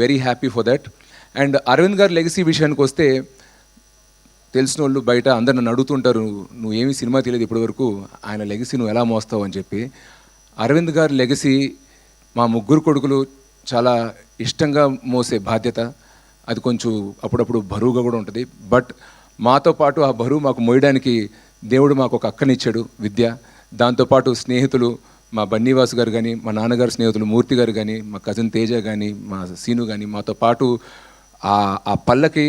Very happy for that. And Aravind గారి legacy విషయానికి వస్తే, తెలిసిన వాళ్ళు బయట అందరు నన్ను అడుగుతుంటారు, నువ్వు ఏమీ సినిమా తెలియదు ఇప్పటివరకు, ఆయన లెగసీ నువ్వు ఎలా మోస్తావు అని చెప్పి. అరవింద్ గారి లెగసీ మా ముగ్గురు కొడుకులు చాలా ఇష్టంగా మోసే బాధ్యత. అది కొంచెం అప్పుడప్పుడు బరువుగా కూడా ఉంటుంది. బట్ మాతో పాటు ఆ బరువు మాకు మోయడానికి దేవుడు మాకు ఒక అక్కనిచ్చాడు, విద్య. దాంతోపాటు స్నేహితులు, మా బన్నీవాసు గారు కానీ, మా నాన్నగారు స్నేహితులు మూర్తి గారు కానీ, మా కజిన్ తేజ కానీ, మా సీను కానీ, మాతో పాటు ఆ పల్లకి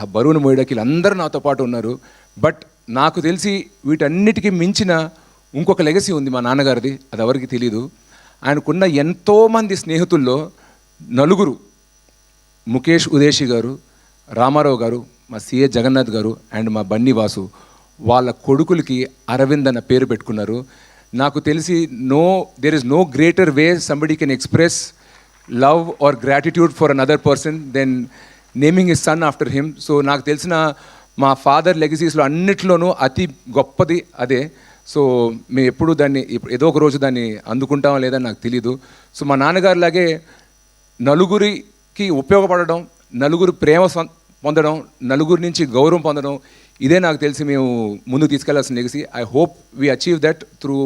ఆ బరువును మోయడానికి వీళ్ళందరూ నాతో పాటు ఉన్నారు. బట్ నాకు తెలిసి వీటన్నిటికీ మించిన ఇంకొక లెగసీ ఉంది మా నాన్నగారిది, అది ఎవరికి తెలీదు. ఆయనకున్న ఎంతోమంది స్నేహితుల్లో నలుగురు, ముఖేష్ ఉదేశి గారు, రామారావు గారు, మా సిఏ జగన్నాథ్ గారు అండ్ మా బన్నీ వాసు, వాళ్ళ కొడుకులకి అరవింద్ అన్న పేరు పెట్టుకున్నారు. నాకు తెలిసి there is no greater way somebody can express love or gratitude for another person than naming his son after him. So నాకు తెలిసిన మా ఫాదర్ లెగసీస్లో అన్నిట్లోనూ అతి గొప్పది అదే. సో మేము ఎప్పుడు దాన్ని ఏదో ఒక రోజు దాన్ని అందుకుంటామో లేదని నాకు తెలీదు. సో మా నాన్నగారిలాగే నలుగురికి ఉపయోగపడడం, నలుగురు ప్రేమ పొందడం, నలుగురి నుంచి గౌరవం పొందడం, ఇదే నాకు తెలిసి మేము ముందుకు తీసుకెళ్లాల్సిన legacy. I hope we achieve that through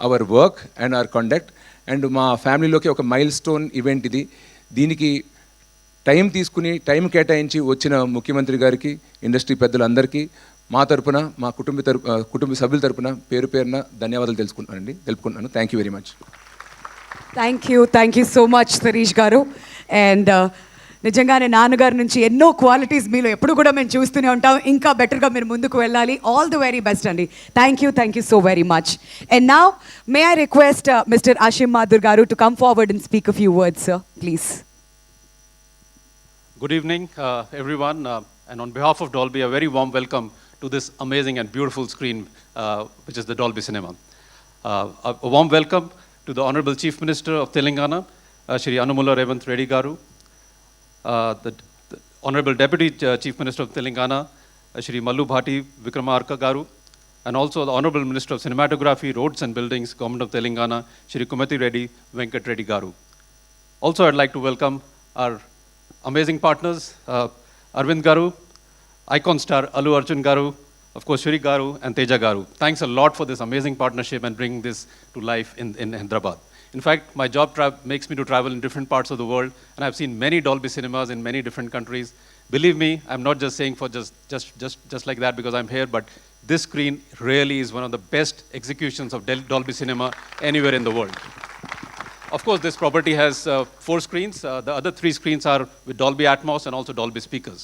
our work and our conduct. And మా ఫ్యామిలీలోకి ఒక మైల్ స్టోన్ ఈవెంట్ ఇది. దీనికి టైం తీసుకుని టైం కేటాయించి వచ్చిన ముఖ్యమంత్రి గారికి, ఇండస్ట్రీ పెద్దలందరికీ మా తరపున, మా కుటుంబ సభ్యుల తరపున పేరు పేరున ధన్యవాదాలు తెలుపుకుంటున్నాను. Thank you very much. Thank you so much Sharish garu. And నిజంగానే నాన్నగారి నుంచి ఎన్నో క్వాలిటీస్ మీలో ఎప్పుడు కూడా మేము చూస్తూనే ఉంటాం. ఇంకా బెటర్గా మీరు ముందుకు వెళ్ళాలి. ఆల్ ది వెరీ బెస్ట్ అండి. Thank you so very much. And now may I request mister Ashim Mathur garu to come forward and speak a few words, sir, please. Good evening, everyone. And on behalf of Dolby, a very warm welcome to this amazing and beautiful screen, which is the Dolby Cinema. A warm welcome to the Honorable Chief Minister of Telangana, Shri Anumula Revant Reddy Garu, the Honorable Deputy Chief Minister of Telangana, Shri Mallu Bhati Vikramarka Garu, and also the Honorable Minister of Cinematography, Roads and Buildings, Government of Telangana, Shri Kumati Reddy Venkat Reddy Garu. Also, I'd like to welcome our amazing partners, Arvind Garu, icon star Allu Arjun Garu, of course Shri Garu and Teja Garu. Thanks a lot for this amazing partnership and bringing this to life in Hyderabad. In fact, my job makes me to travel in different parts of the world, and I've seen many Dolby cinemas in many different countries. Believe me, I'm not just saying for just like that because I'm here, but this screen really is one of the best executions of Dolby cinema anywhere in the world. Of course, this property has 4 screens. The other 3 screens are with Dolby Atmos and also Dolby speakers.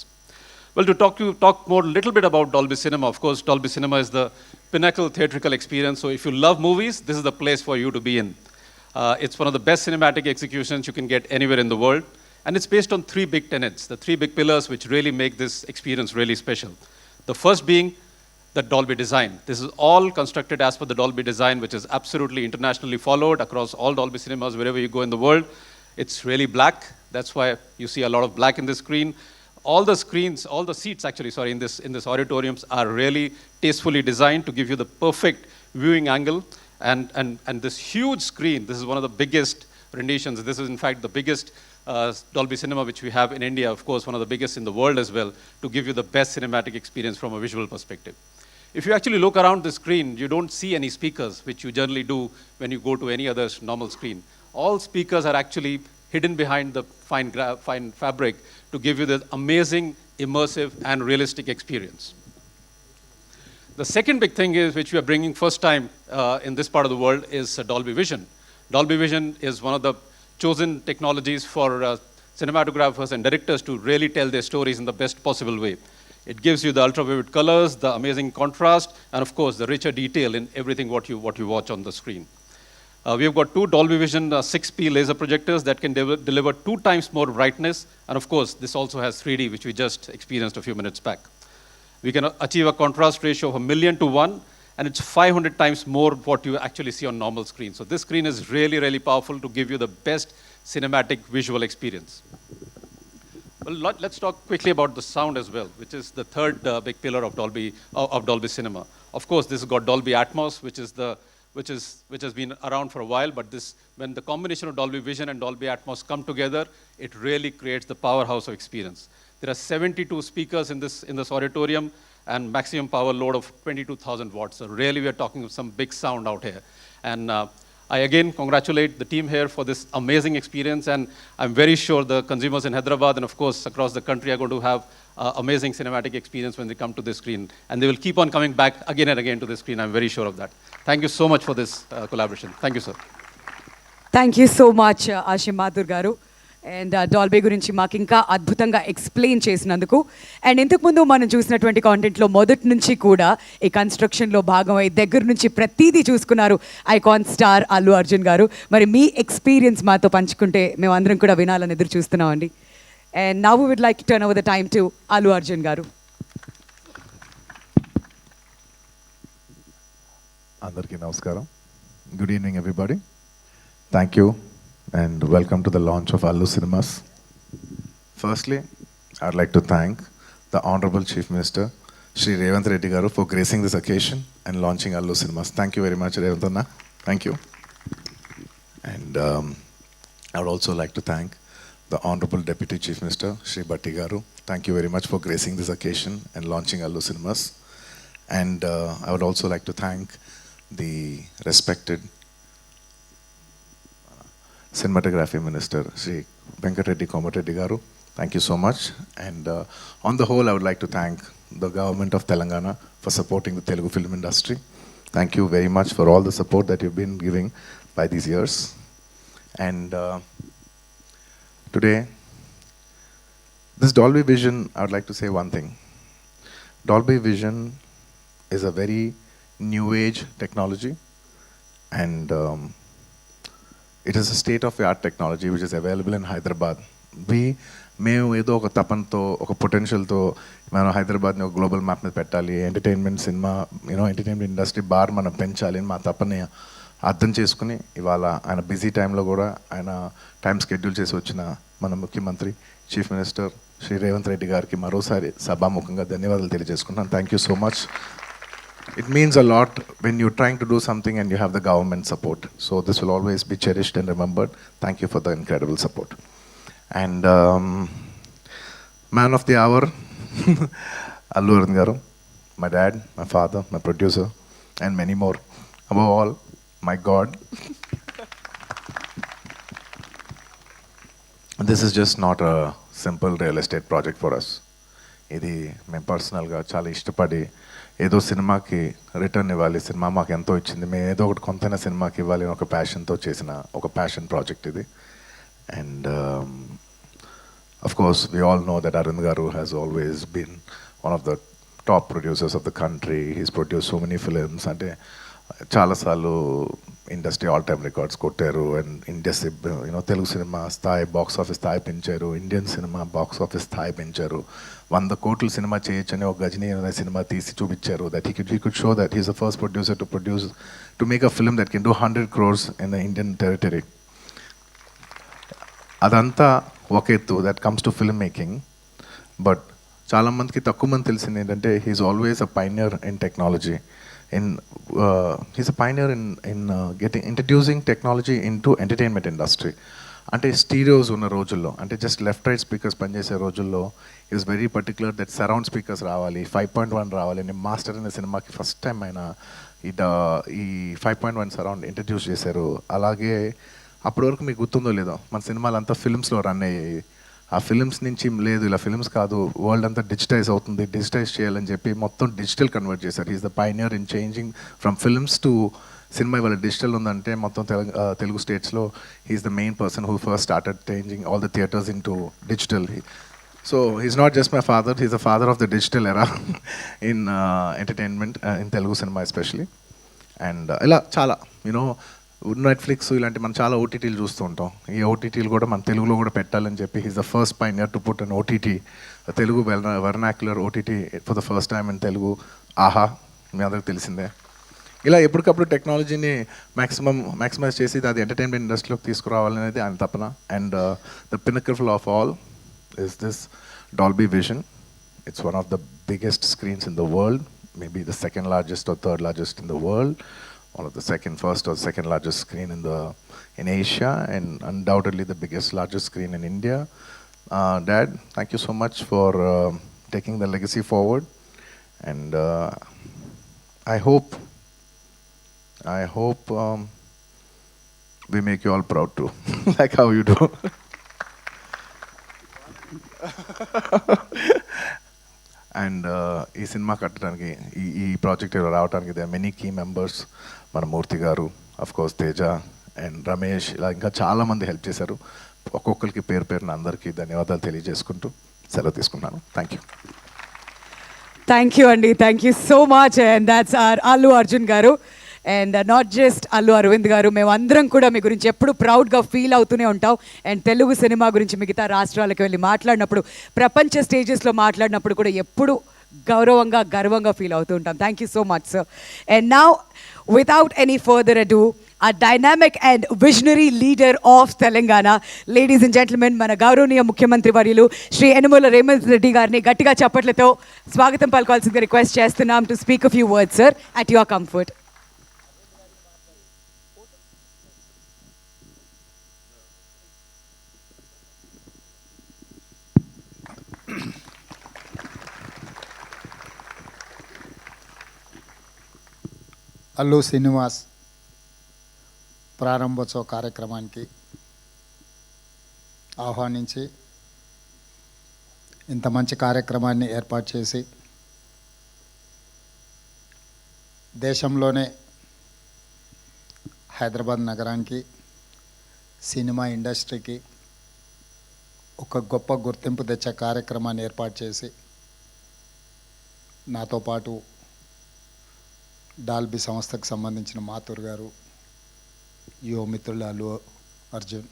Well, to talk more a little bit about Dolby Cinema, of course, Dolby Cinema is the pinnacle theatrical experience. So if you love movies, this is the place for you to be in. It's one of the best cinematic executions you can get anywhere in the world. And it's based on 3 big tenets, the 3 big pillars which really make this experience really special. The first being the Dolby design. This is all constructed as per the Dolby design, which is absolutely internationally followed across all Dolby cinemas wherever you go in the world. It's really black. That's why you see a lot of black in this screen. All the screens, all the seats actually, sorry, in this auditoriums are really tastefully designed to give you the perfect viewing angle. And this huge screen, this is one of the biggest renditions. This is in fact the biggest Dolby cinema which we have in India, of course, one of the biggest in the world as well, to give you the best cinematic experience from a visual perspective. If you actually look around the screen, you don't see any speakers, which you generally do when you go to any other normal screen. All speakers are actually hidden behind the fine fabric to give you this amazing, immersive, and realistic experience. The second big thing is, which we are bringing first time in this part of the world, is Dolby Vision. Dolby Vision is one of the chosen technologies for cinematographers and directors to really tell their stories in the best possible way. It gives you the ultra-vivid colors, the amazing contrast, and of course, the richer detail in everything what you watch on the screen. We have got 2 Dolby Vision 6P laser projectors that can deliver 2 times more brightness, and of course, this also has 3D, which we just experienced a few minutes back. We can achieve a contrast ratio of 1,000,000 to 1, and it's 500 times more what you actually see on normal screen. So this screen is really, really powerful to give you the best cinematic visual experience. Well, let's talk quickly about the sound as well, which is the third big pillar of Dolby cinema. Of course, this has got Dolby Atmos, which which has been around for a while, but this, when the combination of Dolby Vision and Dolby Atmos come together, it really creates the powerhouse of experience. There are 72 speakers in this auditorium and maximum power load of 22,000 watts. So really we are talking of some big sound out here. And I again congratulate the team here for this amazing experience, and I'm very sure the consumers in Hyderabad and of course across the country are going to have amazing cinematic experience when they come to this screen, and they will keep on coming back again and again to this screen. I'm very sure of that. Thank you so much for this collaboration. Thank you, sir. Thank you so much Ashim Mathur garu. And Dolby గురించి మాకు ఇంకా అద్భుతంగా explain చేసినందుకు. And ఇంతకుముందు మనం చూసినటువంటి కాంటెంట్లో మొదటి నుంచి కూడా ఈ కన్స్ట్రక్షన్లో భాగమై దగ్గర నుంచి ప్రతిదీ చూసుకున్నారు ఐకాన్ స్టార్ అల్లు అర్జున్ గారు. మరి మీ ఎక్స్పీరియన్స్ మాతో పంచుకుంటే మేము అందరం కూడా వినాలని ఎదురు చూస్తున్నామండి. And now would like turn over the time to Allu Arjun garu. అందరికీ నమస్కారం. Good evening everybody. Thank you and welcome to the launch of Allu Cinemas. Firstly, I'd like to thank the Honorable Chief Minister, Shri Revanth Reddy Garu, for gracing this occasion and launching Allu Cinemas. Thank you very much, Revanth Anna. Thank you. And I would also like to thank the Honorable Deputy Chief Minister, Shri Bhatti Garu. Thank you very much for gracing this occasion and launching Allu Cinemas. And I would also like to thank the respected Cinematography Minister, Sri Venkatreddy Komareddy Garu. Thank you so much. And on the whole, I would like to thank the government of Telangana for supporting the Telugu film industry. Thank you very much for all the support that you've been giving by these years. And today, this Dolby Vision, I would like to say one thing. Dolby Vision is a very new age technology, and it is a state-of-the-art technology which is available in Hyderabad. మేము ఏదో ఒక తపనతో ఒక పొటెన్షియల్తో మనం హైదరాబాద్ని ఒక global map మీద పెట్టాలి, entertainment cinema entertainment industry bar మనం పెంచాలి అని మా తపని అర్థం చేసుకుని ఇవాళ ఆయన బిజీ టైంలో కూడా ఆయన టైం షెడ్యూల్ చేసి వచ్చిన మన ముఖ్యమంత్రి చీఫ్ మినిస్టర్ శ్రీ రేవంత్ రెడ్డి గారికి మరోసారి సభాముఖంగా ధన్యవాదాలు తెలియజేసుకుంటున్నాను. Thank you so much. It means a lot when you're trying to do something and you have the government support. So this will always be cherished and remembered. Thank you for the incredible support. And man of the hour, Allu Arjun Garu, my dad, my father, my producer, and many more. Above all, my God. This is just not a simple real estate project for us. ఇది మేము పర్సనల్గా చాలా ఇష్టపడి ఏదో సినిమాకి return ఇవ్వాలి, cinema మాకు ఎంతో ఇచ్చింది, మేము ఏదో ఒకటి కొంతైనా సినిమాకి ఇవ్వాలి అని ఒక ప్యాషన్తో చేసిన ఒక ప్యాషన్ ప్రాజెక్ట్ ఇది. And of course we all know that Arun garu has always been one of the top producers of the country. He's produce so many films. అంటే చాలాసార్లు ఇండస్ట్రీ ఆల్ టైమ్ రికార్డ్స్ కొట్టారు. అండ్ ఇండస్ట్రీ తెలుగు సినిమా స్థాయి box office స్థాయి పెంచారు, Indian cinema box office స్థాయి పెంచారు. 100 కోట్ల cinema చేయొచ్చని ఒక గజనీ అనే సినిమా తీసి చూపించారు. That he could show that he's the first producer to make a film that can do 100 crores in the Indian territory. అదంతా ఒక ఎత్తు, that comes to film making. But చాలామందికి తక్కువ మంది తెలిసింది ఏంటంటే he's always a pioneer in technology. he's a pioneer in introducing technology into entertainment industry. అంటే స్టీరియోస్ ఉన్న రోజుల్లో, అంటే జస్ట్ లెఫ్ట్ రైట్ స్పీకర్స్ పనిచేసే రోజుల్లో is very particular that surround speakers రావాలి, 5.1 రావాలి అని మాస్టర్ అనే సినిమాకి ఫస్ట్ టైం ఆయన ఈ 5.1 సరౌండ్ ఇంట్రడ్యూస్ చేశారు. అలాగే అప్పటి వరకు మీకు గుర్తుందో లేదో మన సినిమాలు అంతా ఫిల్మ్స్లో రన్ అయ్యాయి. ఆ ఫిల్మ్స్ నుంచి లేదు ఇలా ఫిల్మ్స్ కాదు, వరల్డ్ అంతా డిజిటైజ్ అవుతుంది, డిజిటైజ్ చేయాలని చెప్పి మొత్తం డిజిటల్ కన్వర్ట్ చేశారు. Is the pioneer in changing from films to cinema. ఇవాళ డిజిటల్ ఉందంటే మొత్తం తెలుగు స్టేట్స్లో he's the main person who first started changing all the theatres in to digital. So he's not just my father, he's the father of the digital era in entertainment in Telugu cinema especially. And ఇలా చాలా Netflix ఇలాంటి మనం చాలా ఓటీటీలు చూస్తూ ఉంటాం. ఈ ఓటీటీలు కూడా మన తెలుగులో కూడా పెట్టాలని చెప్పి he's the first pioneer to put an OTT, Telugu vernacular OTT for the first time in Telugu. ఆహా, మీ అందరికి తెలిసిందే. ఇలా ఎప్పటికప్పుడు టెక్నాలజీని మ్యాక్సిమైజ్ చేసి అది ఎంటర్టైన్మెంట్ ఇండస్ట్రీలోకి తీసుకురావాలనేది ఆయన తపన. And the pinnacle of all is this Dolby Vision. It's one of the biggest screens in the world, maybe the second largest or third largest in the world. one of the first or second largest screen in Asia, and undoubtedly the biggest, largest screen in India. Dad, thank you so much for taking the legacy forward, and I hope we make you all proud too, like how you do. And ఈ cinema కట్టడానికి ఈ project రావడానికి they many key members, మన మూర్తి గారు, of course Teja and Ramesh, ఇలా ఇంకా చాలామంది help చేశారు. ఒక్కొక్కరికి పేరు పేరున అందరికీ ధన్యవాదాలు తెలియజేసుకుంటూ సెలవు తీసుకున్నాను. Thank you. థ్యాంక్ యూ అండి, thank you so much. And that's are Allu Arjun garu. And not just Allu Aravind garu, మేము అందరం కూడా మీ గురించి ఎప్పుడు ప్రౌడ్గా ఫీల్ అవుతూనే ఉంటాం. అండ్ తెలుగు సినిమా గురించి మిగతా రాష్ట్రాలకు వెళ్ళి మాట్లాడినప్పుడు, ప్రపంచ స్టేజెస్లో మాట్లాడినప్పుడు కూడా ఎప్పుడు గౌరవంగా గర్వంగా ఫీల్ అవుతూ ఉంటాం. Thank you so much sir. And now without any further ado, a dynamic and visionary leader of Telangana, ladies and gentlemen, మన గౌరవనీయ ముఖ్యమంత్రి వర్యులు శ్రీ యనమల రేవంత్ రెడ్డి గారిని గట్టిగా చప్పట్లతో స్వాగతం పలకాల్సిందిగా రిక్వెస్ట్ చేస్తున్నాం to speak a few words sir at your comfort. Allu Srinivas ప్రారంభోత్సవ కార్యక్రమానికి ఆహ్వానించి ఇంత మంచి కార్యక్రమాన్ని ఏర్పాటు చేసి దేశంలోనే హైదరాబాద్ నగరానికి, సినిమా ఇండస్ట్రీకి ఒక గొప్ప గుర్తింపు తెచ్చే కార్యక్రమాన్ని ఏర్పాటు చేసి నాతో పాటు డాల్బీ సంస్థకు సంబంధించిన మాథూర్ గారు, యువ మిత్రులు అల్లు అర్జున్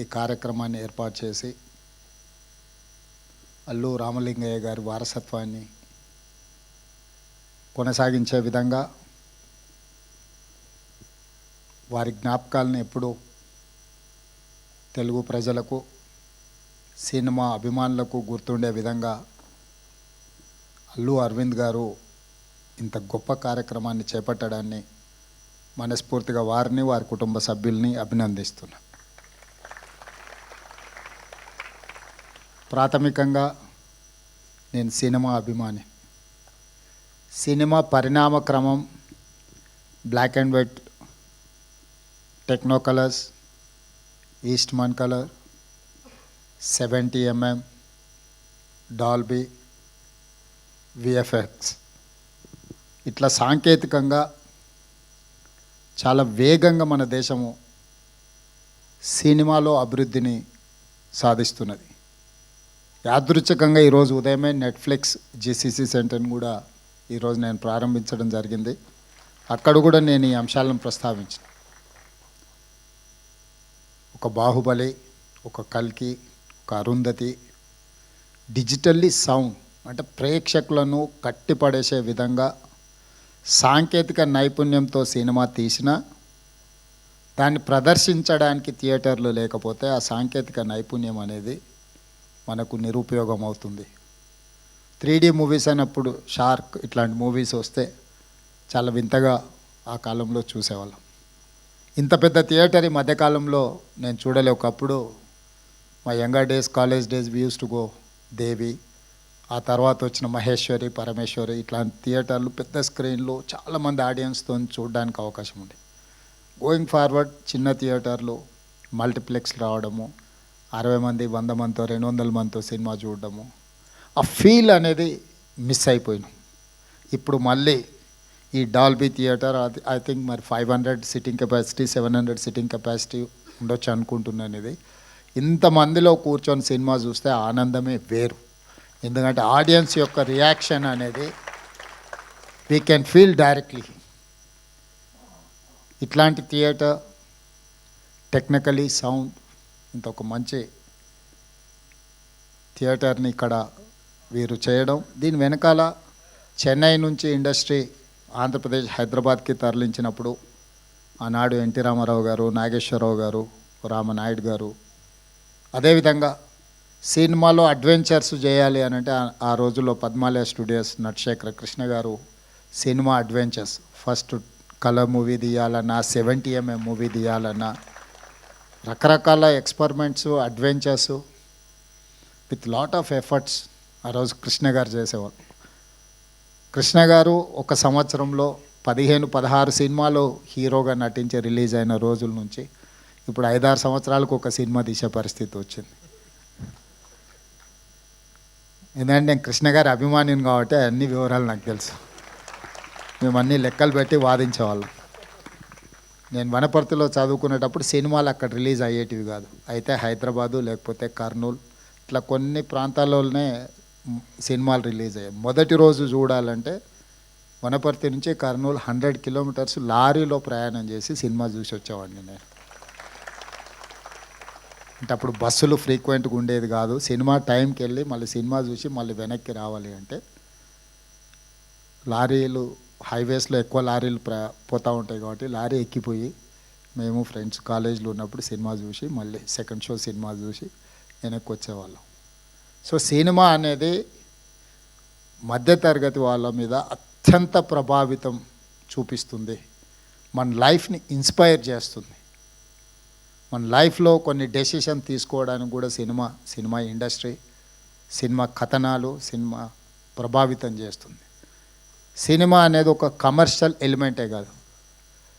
ఈ కార్యక్రమాన్ని ఏర్పాటు చేసి అల్లు రామలింగయ్య గారి వారసత్వాన్ని కొనసాగించే విధంగా వారి జ్ఞాపకాలను ఎప్పుడూ తెలుగు ప్రజలకు, సినిమా అభిమానులకు గుర్తుండే విధంగా అల్లు అరవింద్ గారు ఇంత గొప్ప కార్యక్రమాన్ని చేపట్టడాన్ని మనస్ఫూర్తిగా వారిని, వారి కుటుంబ సభ్యుల్ని అభినందిస్తున్నా. ప్రాథమికంగా నేను సినిమా అభిమాని. సినిమా పరిణామ క్రమం black and white, techno colours, Eastman colour, 70mm, Dolby, VFX, ఇట్లా సాంకేతికంగా చాలా వేగంగా మన దేశము సినిమాలో అభివృద్ధిని సాధిస్తున్నది. యాదృచ్ఛికంగా ఈరోజు ఉదయమే నెట్ఫ్లిక్స్ జిసిసి సెంటర్ని కూడా ఈరోజు నేను ప్రారంభించడం జరిగింది. అక్కడ కూడా నేను ఈ అంశాలను ప్రస్తావించిన. ఒక బాహుబలి, ఒక కల్కి, ఒక అరుంధతి డిజిటల్లీ సౌండ్ అంటే ప్రేక్షకులను కట్టిపడేసే విధంగా సాంకేతిక నైపుణ్యంతో సినిమా తీసినా దాన్ని ప్రదర్శించడానికి థియేటర్లు లేకపోతే ఆ సాంకేతిక నైపుణ్యం అనేది మనకు నిరుపయోగం అవుతుంది. 3D మూవీస్ అయినప్పుడు షార్క్ ఇట్లాంటి మూవీస్ వస్తే చాలా వింతగా ఆ కాలంలో చూసేవాళ్ళం. ఇంత పెద్ద థియేటర్ ఈ మధ్యకాలంలో నేను చూడలే. ఒకప్పుడు మా younger days, college days we use to go Devi, ఆ తర్వాత వచ్చిన మహేశ్వరి, పరమేశ్వరి ఇట్లాంటి థియేటర్లు పెద్ద స్క్రీన్లు చాలామంది ఆడియన్స్తో చూడడానికి అవకాశం ఉంది. గోయింగ్ ఫార్వర్డ్ చిన్న థియేటర్లు, మల్టీప్లెక్స్ రావడము, 60 మంది, 100 మందితో, 200 మందితో సినిమా చూడడము, ఆ ఫీల్ అనేది మిస్ అయిపోయినాం. ఇప్పుడు మళ్ళీ ఈ డాల్బీ థియేటర్ ఐ థింక్ మరి 500 సిట్టింగ్ కెపాసిటీ, 700 సిట్టింగ్ కెపాసిటీ ఉండొచ్చు అనుకుంటున్నాను. ఇది ఇంతమందిలో కూర్చొని సినిమా చూస్తే ఆనందమే వేరు. ఎందుకంటే ఆడియన్స్ యొక్క రియాక్షన్ అనేది వీ కెన్ ఫీల్ డైరెక్ట్లీ. ఇట్లాంటి థియేటర్ టెక్నికలీ సౌండ్ ఇంత ఒక మంచి థియేటర్ని ఇక్కడ వీరు చేయడం, దీని వెనకాల చెన్నై నుంచి ఇండస్ట్రీ ఆంధ్రప్రదేశ్, హైదరాబాద్కి తరలించినప్పుడు ఆనాడు ఎన్టీ రామారావు గారు, నాగేశ్వరరావు గారు, రామనాయుడు గారు, అదేవిధంగా సినిమాలో అడ్వెంచర్స్ చేయాలి అని అంటే ఆ రోజుల్లో Padmalaya studios Natasekhara Krishna garu cinema adventures. First colour movie తీయాలన్నా, 70mm మూవీ తీయాలన్నా, రకరకాల experiments, adventures with lot of efforts ఆ రోజు కృష్ణ గారు చేసేవాళ్ళు. కృష్ణ గారు ఒక సంవత్సరంలో 15-16 సినిమాలు హీరోగా నటించి రిలీజ్ అయిన రోజుల నుంచి ఇప్పుడు 5-6 సంవత్సరాలకు ఒక సినిమా తీసే పరిస్థితి వచ్చింది. ఎందుకంటే నేను కృష్ణ గారి అభిమానిని కాబట్టి అన్ని వివరాలు నాకు తెలుసు. మేము అన్ని లెక్కలు పెట్టి వాదించేవాళ్ళం. నేను వనపర్తిలో చదువుకునేటప్పుడు సినిమాలు అక్కడ రిలీజ్ అయ్యేటివి కాదు. అయితే హైదరాబాదు లేకపోతే కర్నూలు ఇట్లా కొన్ని ప్రాంతాల్లోనే సినిమాలు రిలీజ్ అయ్యాయి. మొదటి రోజు చూడాలంటే వనపర్తి నుంచి కర్నూలు 100 కిలోమీటర్స్ లారీలో ప్రయాణం చేసి సినిమా చూసి వచ్చేవాడిని నేను. అంటే అప్పుడు బస్సులు ఫ్రీక్వెంట్గా ఉండేది కాదు. సినిమా టైంకి వెళ్ళి మళ్ళీ సినిమా చూసి మళ్ళీ వెనక్కి రావాలి అంటే లారీలు, హైవేస్లో ఎక్కువ లారీలు పోతూ ఉంటాయి కాబట్టి లారీ ఎక్కిపోయి మేము ఫ్రెండ్స్ కాలేజీలో ఉన్నప్పుడు సినిమా చూసి మళ్ళీ సెకండ్ షో సినిమా చూసి వెనక్కి వచ్చేవాళ్ళం. సో సినిమా అనేది మధ్యతరగతి వాళ్ళ మీద అత్యంత ప్రభావితం చూపిస్తుంది. మన లైఫ్ని ఇన్స్పైర్ చేస్తుంది. మన లైఫ్లో కొన్ని డెసిషన్ తీసుకోవడానికి కూడా సినిమా ఇండస్ట్రీ, సినిమా కథనాలు, సినిమా ప్రభావితం చేస్తుంది. సినిమా అనేది ఒక కమర్షియల్ ఎలిమెంటే కాదు,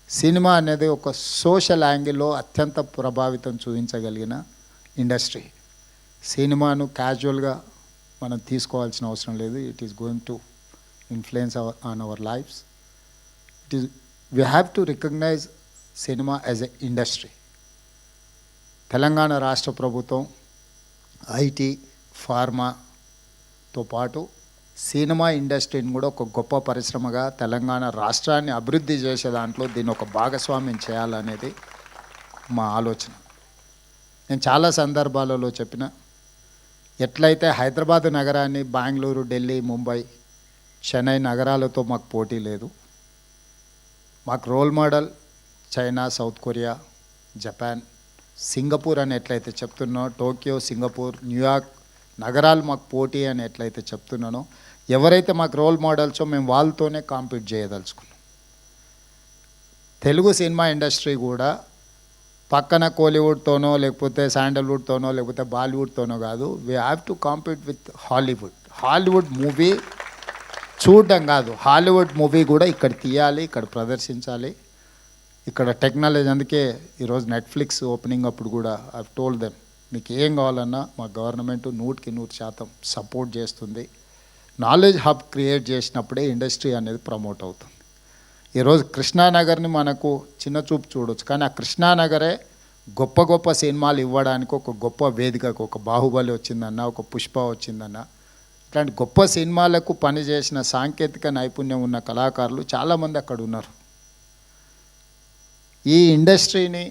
సినిమా అనేది ఒక సోషల్ యాంగిల్లో అత్యంత ప్రభావితం చూపించగలిగిన ఇండస్ట్రీ. సినిమాను క్యాజువల్గా మనం తీసుకోవాల్సిన అవసరం లేదు. It is going to influence on our lives. We have to recognise cinema as a industry. Telangana రాష్ట్ర ప్రభుత్వం ఐటీ, ఫార్మాతో పాటు సినిమా ఇండస్ట్రీని కూడా ఒక గొప్ప పరిశ్రమగా తెలంగాణ రాష్ట్రాన్ని అభివృద్ధి చేసే దాంట్లో దీన్ని ఒక భాగస్వామ్యం చేయాలనేది మా ఆలోచన. నేను చాలా సందర్భాలలో చెప్పిన, ఎట్లయితే హైదరాబాద్ నగరాన్ని బెంగళూరు, ఢిల్లీ, ముంబై, చెన్నై నగరాలతో మాకు పోటీ లేదు. మాకు role model China, South Korea, Japan, Singapore అని ఎట్లయితే చెప్తున్నో, టోక్యో, సింగపూర్, న్యూయార్క్ నగరాలు మాకు పోటీ అని ఎట్లయితే చెప్తున్నానో, ఎవరైతే మాకు రోల్ మోడల్సో మేము వాళ్ళతోనే కాంపీట్ చేయదలుచుకున్నాం. తెలుగు సినిమా ఇండస్ట్రీ కూడా పక్కన కోలీవుడ్తోనో లేకపోతే శాండల్వుడ్తోనో లేకపోతే బాలీవుడ్తోనో కాదు. We have to compete with Hollywood. Hollywood movie చూడడం కాదు, హాలీవుడ్ మూవీ కూడా ఇక్కడ తీయాలి, ఇక్కడ ప్రదర్శించాలి. ఇక్కడ టెక్నాలజీ, అందుకే ఈరోజు నెట్ఫ్లిక్స్ ఓపెనింగ్ అప్పుడు కూడా ఐ టోల్డ్ దెమ్, మీకు ఏం కావాలన్నా మా గవర్నమెంట్ 100% సపోర్ట్ చేస్తుంది. నాలెడ్జ్ హబ్ క్రియేట్ చేసినప్పుడే ఇండస్ట్రీ అనేది ప్రమోట్ అవుతుంది. ఈరోజు కృష్ణానగర్ని మనకు చిన్న చూపు చూడవచ్చు, కానీ ఆ కృష్ణానగరే గొప్ప గొప్ప సినిమాలు ఇవ్వడానికి ఒక గొప్ప వేదికకు, ఒక బాహుబలి వచ్చిందన్న, ఒక పుష్ప వచ్చిందన్న, ఇట్లాంటి గొప్ప సినిమాలకు పనిచేసిన సాంకేతిక నైపుణ్యం ఉన్న కళాకారులు చాలామంది అక్కడ ఉన్నారు. ఈ ఇండస్ట్రీని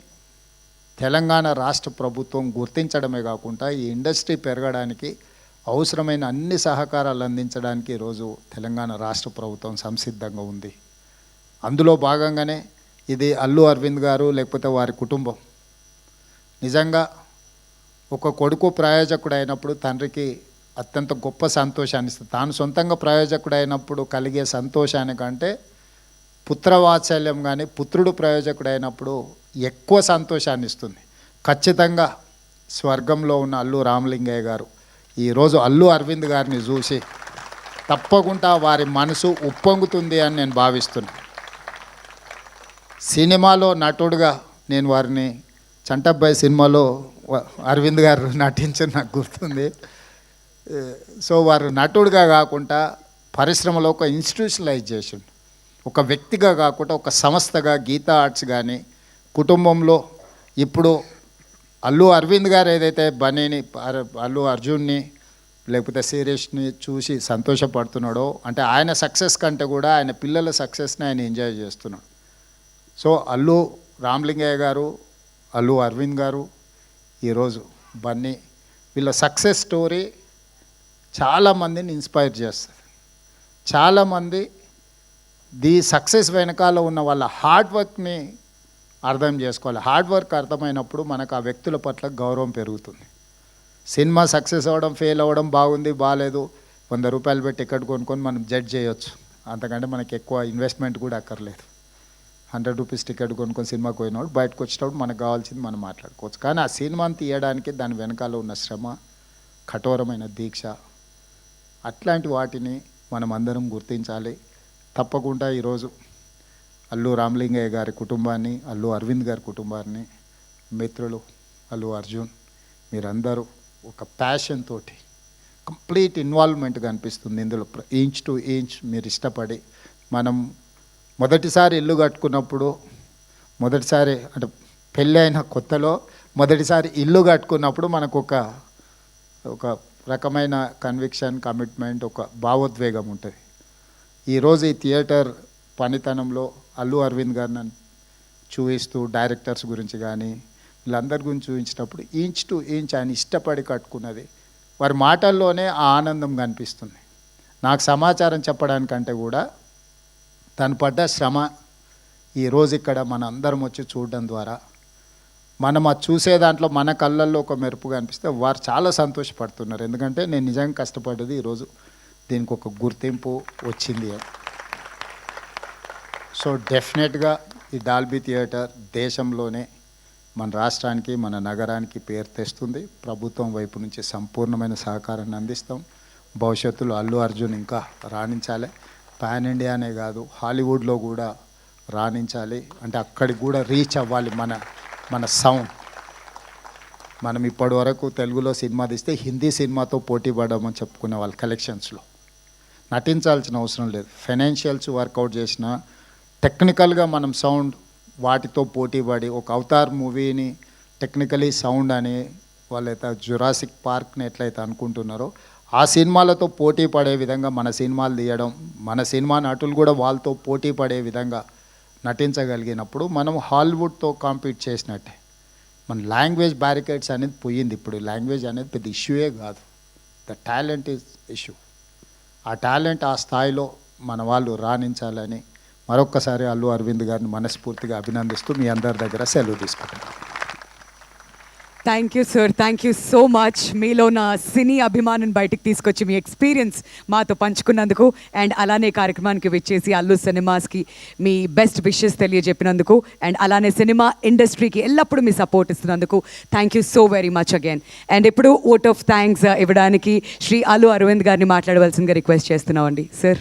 తెలంగాణ రాష్ట్ర ప్రభుత్వం గుర్తించడమే కాకుండా ఈ ఇండస్ట్రీ పెరగడానికి అవసరమైన అన్ని సహకారాలు అందించడానికి ఈరోజు తెలంగాణ రాష్ట్ర ప్రభుత్వం సంసిద్ధంగా ఉంది. అందులో భాగంగానే ఇది అల్లు అరవింద్ గారు లేకపోతే వారి కుటుంబం నిజంగా ఒక కొడుకు ప్రయోజకుడు అయినప్పుడు తండ్రికి అత్యంత గొప్ప సంతోషాన్ని ఇస్తుంది. తాను సొంతంగా ప్రయోజకుడు అయినప్పుడు కలిగే సంతోషానికంటే పుత్రవాత్సల్యం కానీ పుత్రుడు ప్రయోజకుడు అయినప్పుడు ఎక్కువ సంతోషాన్ని ఇస్తుంది. ఖచ్చితంగా స్వర్గంలో ఉన్న అల్లు రామలింగయ్య గారు ఈరోజు అల్లు అరవింద్ గారిని చూసి తప్పకుండా వారి మనసు ఉప్పొంగుతుంది అని నేను భావిస్తున్నాను. సినిమాలో నటుడుగా నేను వారిని చంటబ్బాయి సినిమాలో అరవింద్ గారు నటించిన నాకు గుర్తుంది. సో వారు నటుడుగా కాకుండా పరిశ్రమలో ఒక ఇన్స్టిట్యూషనలైజేషన్, ఒక వ్యక్తిగా కాకుండా ఒక సంస్థగా గీతా ఆర్ట్స్ కానీ కుటుంబంలో ఇప్పుడు అల్లు అరవింద్ గారు ఏదైతే బన్నీని, అల్లు అర్జున్ని లేకపోతే శిరీష్ని చూసి సంతోషపడుతున్నాడో, అంటే ఆయన సక్సెస్ కంటే కూడా ఆయన పిల్లల సక్సెస్ని ఆయన ఎంజాయ్ చేస్తున్నాడు. సో అల్లు రామలింగయ్య గారు, అల్లు అరవింద్ గారు, ఈరోజు బన్నీ, వీళ్ళ సక్సెస్ స్టోరీ చాలామందిని ఇన్స్పైర్ చేస్తుంది. చాలామంది ది సక్సెస్ వెనకాల ఉన్న వాళ్ళ హార్డ్ వర్క్ని అర్థం చేసుకోవాలి. హార్డ్ వర్క్ అర్థమైనప్పుడు మనకు ఆ వ్యక్తుల పట్ల గౌరవం పెరుగుతుంది. సినిమా సక్సెస్ అవ్వడం, ఫెయిల్ అవ్వడం, బాగుంది బాగాలేదు, 100 రూపాయలు పెట్టి టికెట్ కొనుక్కొని మనం జడ్జ్ చేయొచ్చు. అంతకంటే మనకి ఎక్కువ ఇన్వెస్ట్మెంట్ కూడా అక్కర్లేదు. 100 రూపీస్ టికెట్ కొనుక్కొని సినిమాకి పోయినప్పుడు బయటకు వచ్చేటప్పుడు మనకు కావాల్సింది మనం మాట్లాడుకోవచ్చు. కానీ ఆ సినిమాని తీయడానికి దాని వెనకాల ఉన్న శ్రమ, కఠోరమైన దీక్ష, అట్లాంటి వాటిని మనం అందరం గుర్తించాలి. తప్పకుండా ఈరోజు అల్లు రామలింగయ్య గారి కుటుంబాన్ని, అల్లు అరవింద్ గారి కుటుంబాన్ని, మిత్రులు అల్లు అర్జున్, మీరందరూ ఒక ప్యాషన్ తోటి కంప్లీట్ ఇన్వాల్వ్మెంట్ కనిపిస్తుంది ఇందులో. ఇంచ్ టు ఇంచ్ మీరు ఇష్టపడి, మనం మొదటిసారి ఇల్లు కట్టుకున్నప్పుడు, మొదటిసారి అంటే పెళ్ళి అయిన కొత్తలో మొదటిసారి ఇల్లు కట్టుకున్నప్పుడు మనకు ఒక రకమైన కన్విక్షన్, కమిట్మెంట్, ఒక భావోద్వేగం ఉంటుంది. ఈరోజు ఈ థియేటర్ పనితనంలో అల్లు అరవింద్ గారిని చూపిస్తూ, డైరెక్టర్స్ గురించి కానీ వీళ్ళందరి గురించి చూపించినప్పుడు ఇంచ్ టు ఇంచ్ ఆయన ఇష్టపడి కట్టుకున్నది వారి మాటల్లోనే ఆ ఆనందం కనిపిస్తుంది. నాకు సమాచారం చెప్పడానికంటే కూడా తను పడ్డ శ్రమ ఈరోజు ఇక్కడ మన అందరం వచ్చి చూడడం ద్వారా మనం అది చూసే దాంట్లో మన కళ్ళల్లో ఒక మెరుపు కనిపిస్తే వారు చాలా సంతోషపడుతున్నారు. ఎందుకంటే నేను నిజంగా కష్టపడ్డది ఈరోజు దీనికి ఒక గుర్తింపు వచ్చింది. సో డెఫినెట్గా ఈ డాల్బీ థియేటర్ దేశంలోనే మన రాష్ట్రానికి, మన నగరానికి పేరు తెస్తుంది. ప్రభుత్వం వైపు నుంచి సంపూర్ణమైన సహకారాన్ని అందిస్తాం. భవిష్యత్తులో అల్లు అర్జున్ ఇంకా రాణించాలి. పాన్ ఇండియానే కాదు, హాలీవుడ్లో కూడా రాణించాలి. అంటే అక్కడికి కూడా రీచ్ అవ్వాలి మన సౌండ్. మనం ఇప్పటి వరకు తెలుగులో సినిమా తీస్తే హిందీ సినిమాతో పోటీ పడమని చెప్పుకునే వాళ్ళ కలెక్షన్స్లో నటించాల్సిన అవసరం లేదు. ఫైనాన్షియల్స్ వర్కౌట్ చేసిన టెక్నికల్గా మనం సౌండ్ వాటితో పోటీ పడి ఒక అవతార్ మూవీని టెక్నికలీ సౌండ్ అని వాళ్ళైతే జురాసిక్ పార్క్ని ఎట్లయితే అనుకుంటున్నారో ఆ సినిమాలతో పోటీ పడే విధంగా మన సినిమాలు తీయడం, మన సినిమా నటులు కూడా వాళ్ళతో పోటీ పడే విధంగా నటించగలిగినప్పుడు మనం హాలీవుడ్తో కాంపీట్ చేసినట్టే. మన లాంగ్వేజ్ బ్యారికేడ్స్ అనేది పోయింది. ఇప్పుడు లాంగ్వేజ్ అనేది పెద్ద ఇష్యూయే కాదు, ద టాలెంట్ ఈజ్ ఇష్యూ. ఆ టాలెంట్ ఆ స్థాయిలో మన వాళ్ళు రాణించాలని మరొక్కసారి అల్లు అరవింద్ గారిని మనస్ఫూర్తిగా అభినందిస్తూ మీ అందరి దగ్గర సెలవు తీసుకుంటున్నాను. Thank you sir, thank you so much. మీలో నా సినీ అభిమానం బయటకు తీసుకొచ్చి మీ ఎక్స్పీరియన్స్ మాతో పంచుకున్నందుకు, అండ్ అలానే కార్యక్రమానికి విచ్చేసి అల్లు సినిమాస్కి మీ బెస్ట్ విషెస్ తెలియజెప్పినందుకు, అండ్ అలానే సినిమా ఇండస్ట్రీకి ఎల్లప్పుడూ మీ సపోర్ట్ ఇస్తున్నందుకు thank you so very much again. And ఇప్పుడు ఓట్ ఆఫ్ థ్యాంక్స్ ఇవ్వడానికి శ్రీ అల్లు అరవింద్ గారిని మాట్లాడవలసిందిగా రిక్వెస్ట్ చేస్తున్నామండి సార్.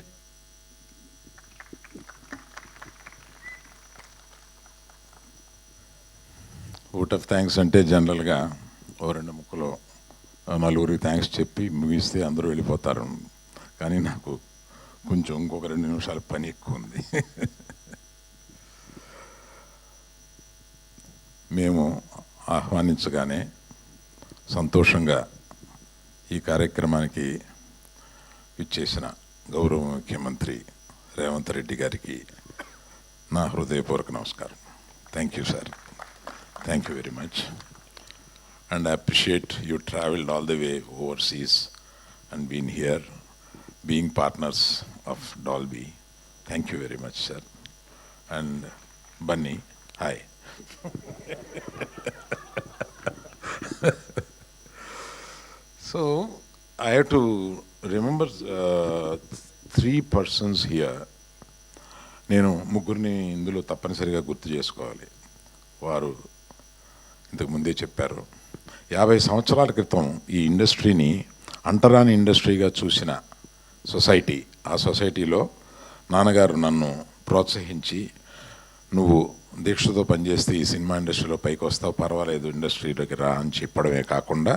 ఓట్ ఆఫ్ థ్యాంక్స్ అంటే జనరల్గా ఓ 2 ముక్కలో నలుగురికి థ్యాంక్స్ చెప్పి ముగిస్తే అందరూ వెళ్ళిపోతారు. కానీ నాకు కొంచెం ఇంకొక 2 నిమిషాల పని ఎక్కువ ఉంది. మేము ఆహ్వానించగానే సంతోషంగా ఈ కార్యక్రమానికి ఇచ్చేసిన గౌరవ ముఖ్యమంత్రి రేవంత్ రెడ్డి గారికి నా హృదయపూర్వక నమస్కారం. Thank you sir. Thank you very much. And I appreciate you traveled all the way overseas and been here, being partners of Dolby. Thank you very much, sir. And Bunny, hi. So, I have to remember 3 persons here. నేను ముగ్గురిని ఇందులో తప్పనిసరిగా గుర్తు చేసుకోవాలి. వారు ఇంతకుముందే చెప్పారు. 50 సంవత్సరాల క్రితం ఈ ఇండస్ట్రీని అంటరాని ఇండస్ట్రీగా చూసిన సొసైటీ, ఆ సొసైటీలో నాన్నగారు నన్ను ప్రోత్సహించి, నువ్వు దీక్షతో పనిచేస్తే ఈ సినిమా ఇండస్ట్రీలో పైకి వస్తావు, పర్వాలేదు ఇండస్ట్రీలోకి రా అని చెప్పడమే కాకుండా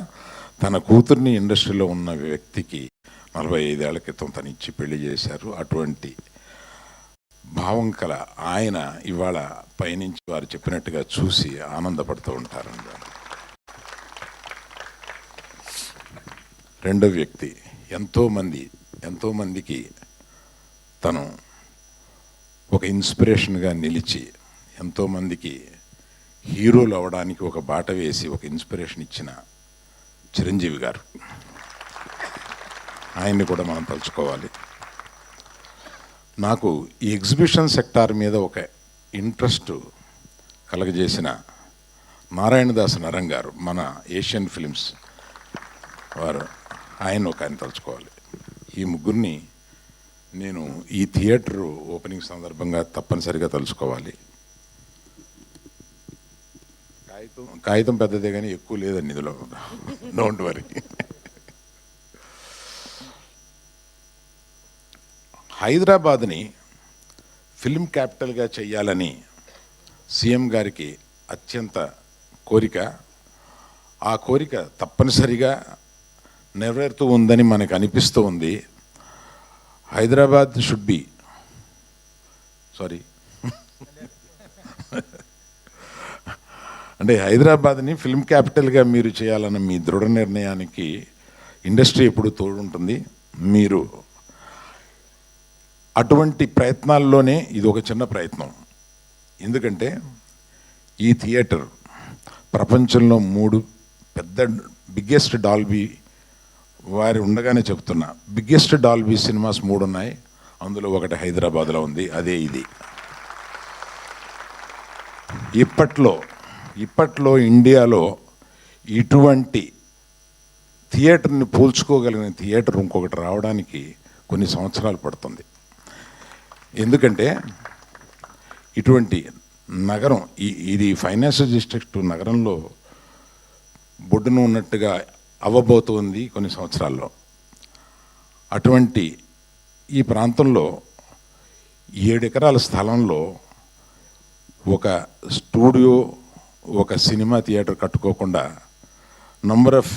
తన కూతుర్ని ఇండస్ట్రీలో ఉన్న వ్యక్తికి 45 ఏళ్ల క్రితం తను ఇచ్చి పెళ్లి చేశారు. అటువంటి భావం కల ఆయన ఇవాళ పైనుంచి వారు చెప్పినట్టుగా చూసి ఆనందపడుతూ ఉంటారండి. రెండో వ్యక్తి ఎంతోమందికి తను ఒక ఇన్స్పిరేషన్గా నిలిచి, ఎంతోమందికి హీరోలు అవ్వడానికి ఒక బాట వేసి ఒక ఇన్స్పిరేషన్ ఇచ్చిన చిరంజీవి గారు. ఆయన్ని కూడా మనం తలుచుకోవాలి. నాకు ఈ ఎగ్జిబిషన్ సెక్టార్ మీద ఒక ఇంట్రెస్ట్ కలగజేసిన నారాయణదాస్ నరం గారు, మన ఏషియన్ ఫిలిమ్స్ వారు, ఆయన తలుచుకోవాలి. ఈ ముగ్గురిని నేను ఈ థియేటర్ ఓపెనింగ్ సందర్భంగా తప్పనిసరిగా తలుచుకోవాలి. కాగితం పెద్దదే కానీ ఎక్కువ లేదండి ఇందులో, డోంట్ వరీ. హైదరాబాద్ని ఫిల్మ్ క్యాపిటల్గా చెయ్యాలని సీఎం గారికి అత్యంత కోరిక. ఆ కోరిక తప్పనిసరిగా నెరవేరుతూ ఉందని మనకు అనిపిస్తూ ఉంది. హైదరాబాద్ షుడ్ బి అంటే హైదరాబాద్ని ఫిల్మ్ క్యాపిటల్గా మీరు చేయాలన్న మీ దృఢ నిర్ణయానికి ఇండస్ట్రీ ఎప్పుడు తోడుంటుంది. మీరు అటువంటి ప్రయత్నాల్లోనే ఇది ఒక చిన్న ప్రయత్నం. ఎందుకంటే ఈ థియేటర్ ప్రపంచంలో 3 పెద్ద బిగ్గెస్ట్ డాల్బీ వారి ఉండగానే చెప్తున్నా, బిగ్గెస్ట్ డాల్బీ సినిమాస్ 3 ఉన్నాయి. అందులో ఒకటి హైదరాబాద్లో ఉంది, అదే ఇది. ఇప్పట్లో ఇండియాలో ఇటువంటి థియేటర్ని పోల్చుకోగలిగిన థియేటర్ ఇంకొకటి రావడానికి కొన్ని సంవత్సరాలు పడుతుంది. ఎందుకంటే ఇటువంటి నగరం, ఇది ఫైనాన్షియల్ డిస్ట్రిక్ట్ నగరంలో బొడ్డున ఉన్నట్టుగా అవ్వబోతుంది కొన్ని సంవత్సరాల్లో. అటువంటి ఈ ప్రాంతంలో 7 ఎకరాల స్థలంలో ఒక స్టూడియో, ఒక సినిమా థియేటర్ కట్టుకోకుండా నంబర్ ఆఫ్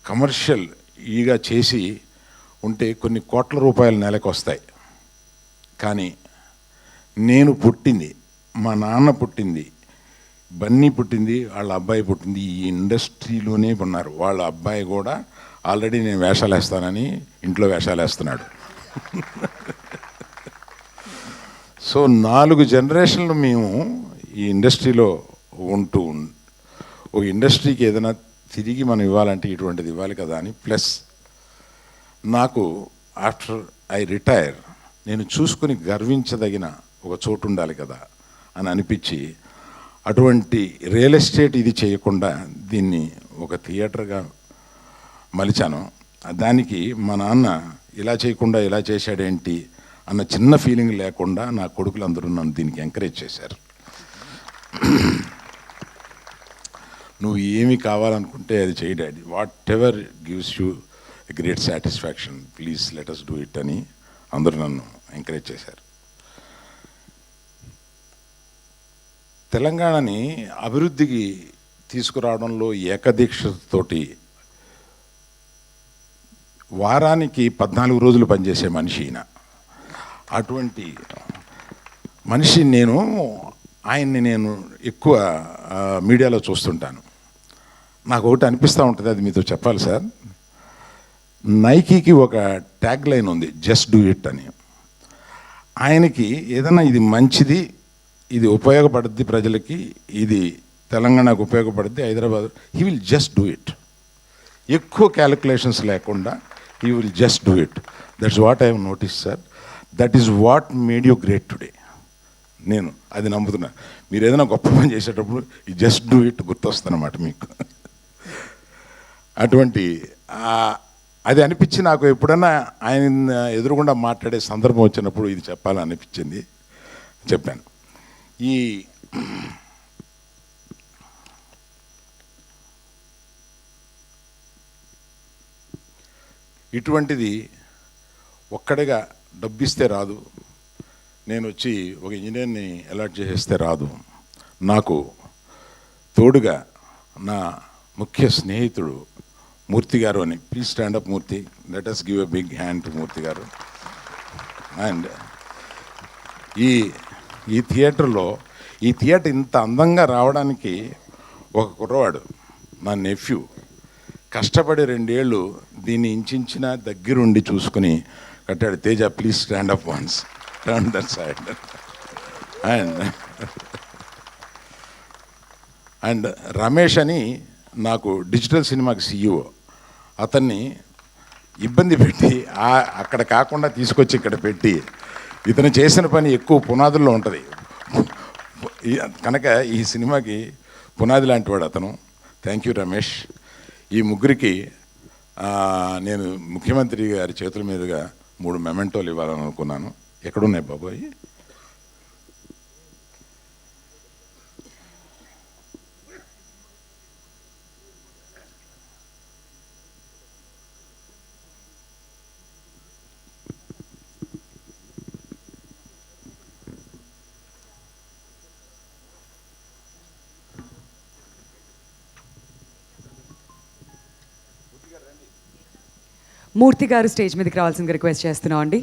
కమర్షియల్ ఈగా చేసి ఉంటే కొన్ని కోట్ల రూపాయలు నెలకు వస్తాయి. కానీ నేను పుట్టింది, మా నాన్న పుట్టింది, బన్నీ పుట్టింది, వాళ్ళ అబ్బాయి పుట్టింది ఈ ఇండస్ట్రీలోనే ఉన్నారు. వాళ్ళ అబ్బాయి కూడా ఆల్రెడీ నేను వేషాలు వేస్తానని ఇంట్లో వేషాలు వేస్తున్నాడు. సో 4 జనరేషన్లు మేము ఈ ఇండస్ట్రీలో ఉంటూ ఒక ఇండస్ట్రీకి ఏదైనా తిరిగి మనం ఇవ్వాలంటే ఇటువంటిది ఇవ్వాలి కదా అని. ప్లస్ నాకు ఆఫ్టర్ ఐ రిటైర్ నేను చూసుకుని గర్వించదగిన ఒక చోటు ఉండాలి కదా అని అనిపించి అటువంటి రియల్ ఎస్టేట్ ఇది చేయకుండా దీన్ని ఒక థియేటర్గా మలిచాను. దానికి మా నాన్న ఇలా చేయకుండా ఇలా చేశాడేంటి అన్న చిన్న ఫీలింగ్ లేకుండా నా కొడుకులందరూ నన్ను దీనికి ఎంకరేజ్ చేశారు. నువ్వు ఏమి కావాలనుకుంటే అది చేయి daddy, whatever gives you a great satisfaction, please let us do it అని అందరూ నన్ను ఎంకరేజ్ చేశారు. తెలంగాణని అభివృద్ధికి తీసుకురావడంలో ఏకదీక్షతోటి వారానికి 14 రోజులు పనిచేసే మనిషి ఈయన. అటువంటి మనిషి ఆయన్ని నేను ఎక్కువ మీడియాలో చూస్తుంటాను. నాకు ఒకటి అనిపిస్తూ ఉంటుంది, అది మీతో చెప్పాలి సార్. నైకీకి ఒక ట్యాగ్ లైన్ ఉంది, జస్ట్ డూ ఇట్ అని. ఆయనకి ఏదైనా ఇది మంచిది, ఇది ఉపయోగపడుద్ది ప్రజలకి, ఇది తెలంగాణకు ఉపయోగపడుద్ది, Hyderabad, he will just do it. ఎక్కువ క్యాలిక్యులేషన్స్ లేకుండా he will just do it. That's what I have notice sir. That is what made you great today. నేను అది నమ్ముతున్నా. మీరు ఏదైనా గొప్ప పని చేసేటప్పుడు ఈ జస్ట్ డూ ఇట్ గుర్తొస్తుందన్నమాట మీకు. అటువంటి అది అనిపించి నాకు ఎప్పుడన్నా ఆయన ఎదురుగుండా మాట్లాడే సందర్భం వచ్చినప్పుడు ఇది చెప్పాలని అనిపించింది, చెప్పాను. ఇటువంటిది ఒక్కడిగా డబ్బిస్తే రాదు, నేను వచ్చి ఒక ఇంజనీర్ని అలాట్ చేసేస్తే రాదు. నాకు తోడుగా నా ముఖ్య స్నేహితుడు మూర్తి గారు అని. Please stand up Murthy, let us give a big hand to Murthy garu. And ఈ థియేటర్లో ఈ థియేటర్ ఇంత అందంగా రావడానికి ఒక కుర్రవాడు, నా నెఫ్యూ, కష్టపడి 2 ఏళ్ళు దీన్ని ఇంచిన దగ్గరుండి చూసుకుని కట్టాడు. Teja, please stand up once, turn that side. And Ramesh అని నాకు డిజిటల్ సినిమాకి CEO, అతన్ని ఇబ్బంది పెట్టి అక్కడ కాకుండా తీసుకొచ్చి ఇక్కడ పెట్టి, ఇతను చేసిన పని ఎక్కువ పునాదుల్లో ఉంటుంది కనుక ఈ సినిమాకి పునాది లాంటి వాడు అతను. Thank you Ramesh. ఈ ముగ్గురికి నేను ముఖ్యమంత్రి గారి చేతుల మీదుగా 3 మెమెంటోలు ఇవ్వాలని అనుకున్నాను. ఎక్కడున్నాయి బాబాయ్? మూర్తి గారు స్టేజ్ మీదకి రావాల్సిందిగా రిక్వెస్ట్ చేస్తున్నాం అండి.